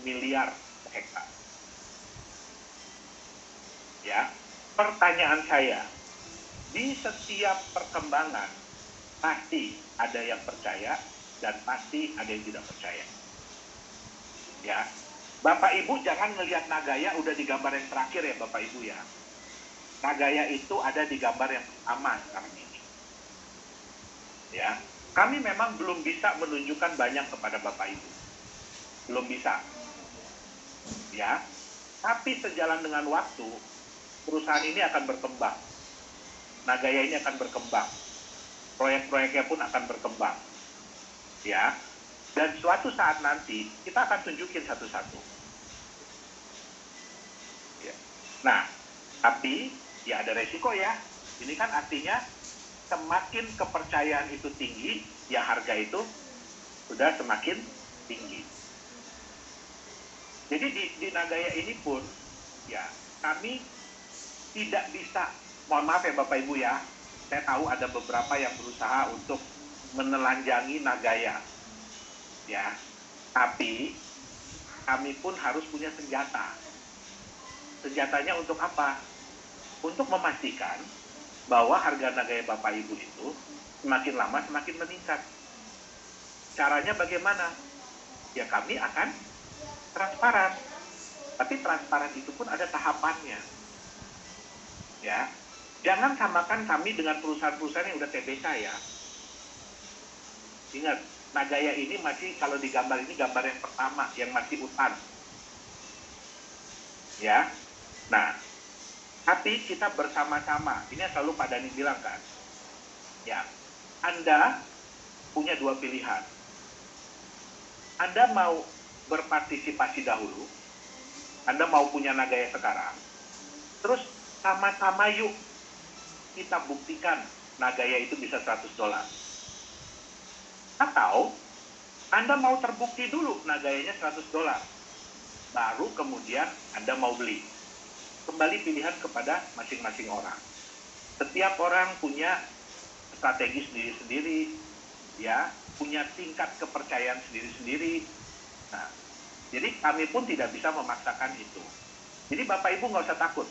miliar per hektar. Ya, pertanyaan saya, di setiap perkembangan pasti ada yang percaya dan pasti ada yang tidak percaya. Ya, Bapak Ibu jangan melihat Nagaya udah di gambar yang terakhir ya Bapak Ibu ya. Nagaya itu ada di gambar yang pertama sekarang ini. Ya, kami memang belum bisa menunjukkan banyak kepada Bapak Ibu, belum bisa. Ya, tapi sejalan dengan waktu perusahaan ini akan berkembang. Nagaya ini akan berkembang. Proyek-proyeknya pun akan berkembang. Ya. Dan suatu saat nanti kita akan tunjukin satu-satu. Ya. Nah, tapi ya ada resiko ya. Ini kan artinya semakin kepercayaan itu tinggi, ya harga itu sudah semakin tinggi. Jadi di Nagaya ini pun ya kami tidak bisa, mohon maaf ya Bapak Ibu ya, saya tahu ada beberapa yang berusaha untuk menelanjangi Nagaya, ya. Tapi kami pun harus punya senjata. Senjatanya untuk apa? Untuk memastikan bahwa harga Nagaya Bapak Ibu itu semakin lama semakin meningkat. Caranya bagaimana? Ya kami akan transparan. Tapi transparan itu pun ada tahapannya. Ya, jangan samakan kami dengan perusahaan-perusahaan yang udah TBK ya. Ingat, Nagaya ini masih, kalau di gambar ini gambar yang pertama, yang masih hutan. Ya, nah, tapi kita bersama-sama, ini yang selalu Pak Dhani bilang kan, ya, Anda punya dua pilihan. Anda mau berpartisipasi dahulu, Anda mau punya Nagaya sekarang, terus sama-sama yuk kita buktikan Nagaya itu bisa $100. Atau Anda mau terbukti dulu Nagayanya $100, baru kemudian Anda mau beli. Kembali pilihan kepada masing-masing orang. Setiap orang punya strategi sendiri-sendiri, ya, punya tingkat kepercayaan sendiri-sendiri. Nah, jadi kami pun tidak bisa memaksakan itu. Jadi Bapak Ibu nggak usah takut.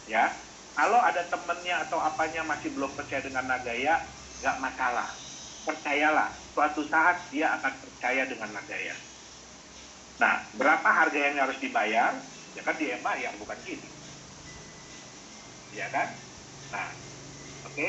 Ya, kalau ada temennya atau apanya masih belum percaya dengan Nagaya, nggak masalah. Percayalah, suatu saat dia akan percaya dengan Nagaya. Nah, berapa harga yang harus dibayar? Ya kan dia yang bayar, bukan kita. Ya kan? Nah, oke.